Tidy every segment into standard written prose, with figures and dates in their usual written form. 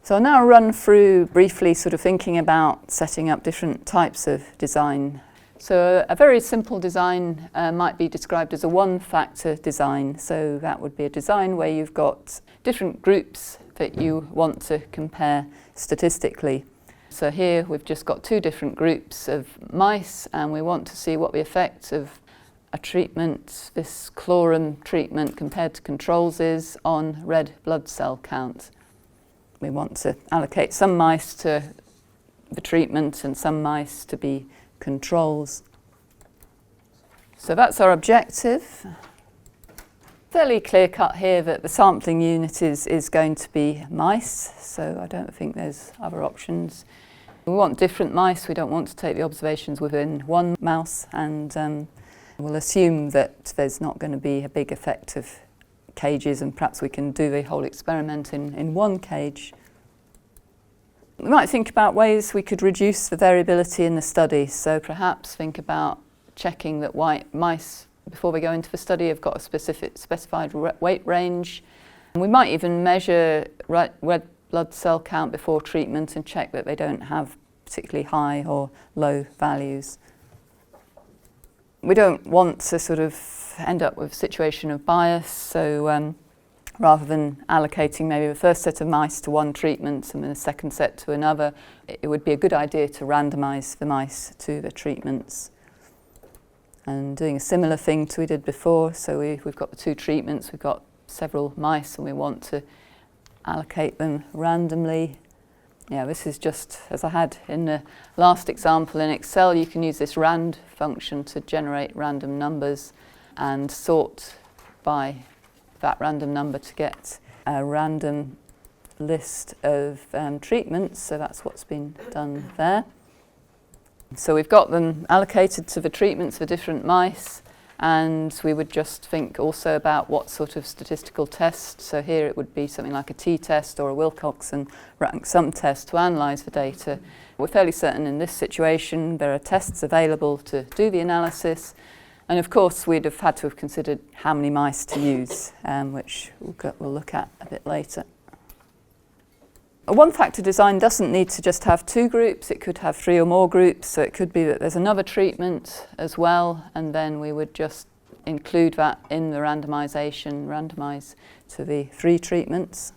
So I'll now run through briefly sort of thinking about setting up different types of design. So a very simple design might be described as a one-factor design. So that would be a design where you've got different groups that you want to compare statistically. So here we've just got two different groups of mice, and we want to see what the effect of a treatment, this chlorum treatment compared to controls, is on red blood cell count. We want to allocate some mice to the treatment and some mice to be controls. So that's our objective. Fairly clear cut here that the sampling unit is going to be mice, so I don't think there's other options. We want different mice. We don't want to take the observations within one mouse, and we'll assume that there's not going to be a big effect of cages, and perhaps we can do the whole experiment in one cage. We might think about ways we could reduce the variability in the study. So perhaps think about checking that white mice, before they go into the study, have got a specified weight range. And we might even measure red blood cell count before treatment and check that they don't have particularly high or low values. We don't want to sort of end up with a situation of bias, so rather than allocating maybe the first set of mice to one treatment and then the second set to another, it would be a good idea to randomise the mice to the treatments. And doing a similar thing to we did before, so we've got the two treatments, we've got several mice and we want to allocate them randomly. Yeah, this is just as I had in the last example in Excel. You can use this rand function to generate random numbers and sort by that random number to get a random list of treatments. So that's what's been done there. So we've got them allocated to the treatments for different mice, and we would just think also about what sort of statistical test. So here it would be something like a t-test or a Wilcoxon rank sum test to analyse the data. We're fairly certain in this situation there are tests available to do the analysis, and of course we'd have had to have considered how many mice to use, which we'll look at a bit later. A one-factor design doesn't need to just have two groups, it could have three or more groups, so it could be that there's another treatment as well, and then we would just include that in the randomisation, randomise to the three treatments.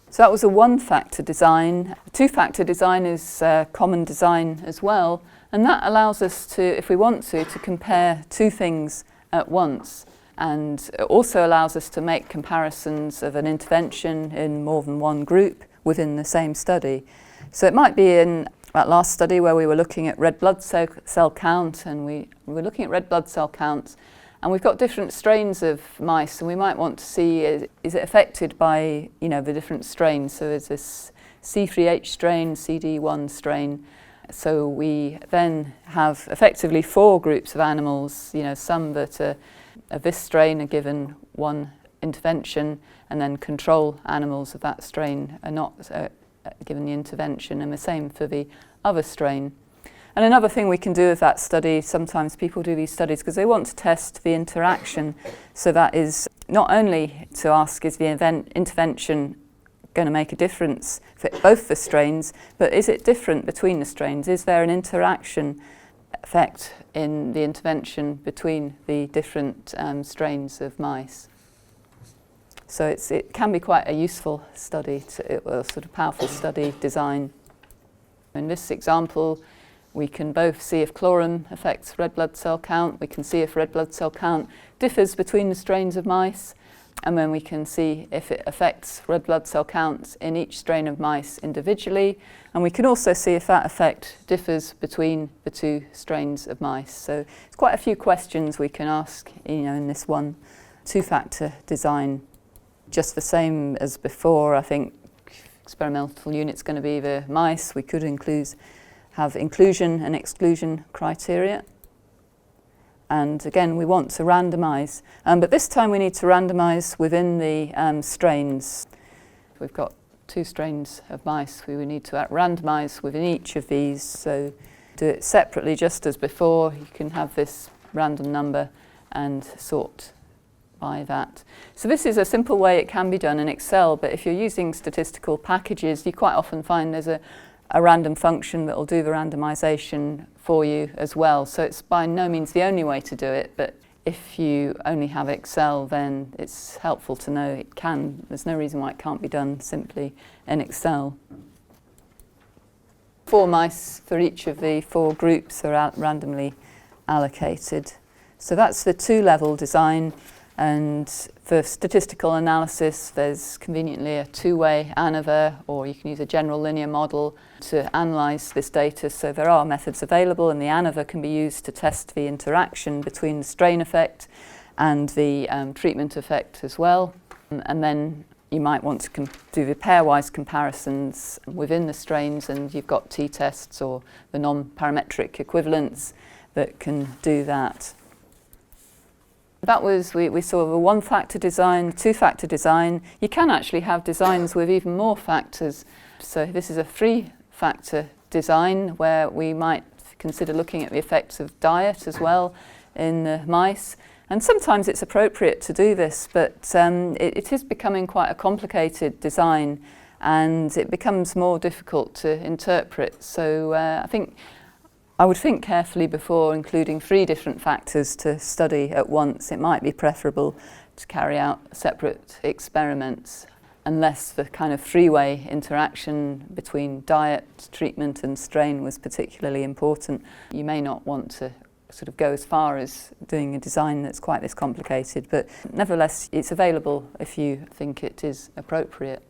So that was a one-factor design. A two-factor design is a common design as well, and that allows us to, if we want to compare two things at once. And it also allows us to make comparisons of an intervention in more than one group within the same study. So it might be in that last study where we were looking at red blood cell count, and we were looking at red blood cell counts, and we've got different strains of mice, and we might want to see is it affected by the different strains. So there's this C3H strain, CD1 strain. So we then have effectively four groups of animals, some that are of this strain are given one intervention, and then control animals of that strain are not given the intervention, and the same for the other strain. And another thing we can do with that study, sometimes people do these studies because they want to test the interaction. So that is not only to ask, is the intervention going to make a difference for both the strains, but is it different between the strains? Is there an interaction effect in the intervention between the different strains of mice? So it can be quite a useful study, a sort of powerful study design. In this example, we can both see if chlorum affects red blood cell count, we can see if red blood cell count differs between the strains of mice, and then we can see if it affects red blood cell counts in each strain of mice individually, and we can also see if that effect differs between the two strains of mice. So it's quite a few questions we can ask in this one two-factor design. Just the same as before, I think experimental unit's going to be the mice. We could have inclusion and exclusion criteria. And again, we want to randomise. But this time we need to randomise within the strains. We've got two strains of mice. We would need to randomise within each of these. So do it separately just as before. You can have this random number and sort by that. So this is a simple way it can be done in Excel, but if you're using statistical packages, you quite often find there's a random function that will do the randomization for you as well. So it's by no means the only way to do it, but if you only have Excel, then it's helpful to know it can. There's no reason why it can't be done simply in Excel. 4 mice for each of the 4 groups are randomly allocated. So that's the 2-level design, and for statistical analysis there's conveniently a 2-way ANOVA, or you can use a general linear model to analyse this data. So there are methods available, and the ANOVA can be used to test the interaction between the strain effect and the treatment effect as well. And then you might want to do the pairwise comparisons within the strains, and you've got t-tests or the non-parametric equivalents that can do that. That was, we saw the 1-factor design, 2-factor design. You can actually have designs with even more factors. So this is a 3-factor design where we might consider looking at the effects of diet as well in the mice. And sometimes it's appropriate to do this, but it is becoming quite a complicated design, and it becomes more difficult to interpret. So I would think carefully before including 3 different factors to study at once. It might be preferable to carry out separate experiments, unless the kind of 3-way interaction between diet, treatment and strain was particularly important. You may not want to sort of go as far as doing a design that's quite this complicated, but nevertheless it's available if you think it is appropriate.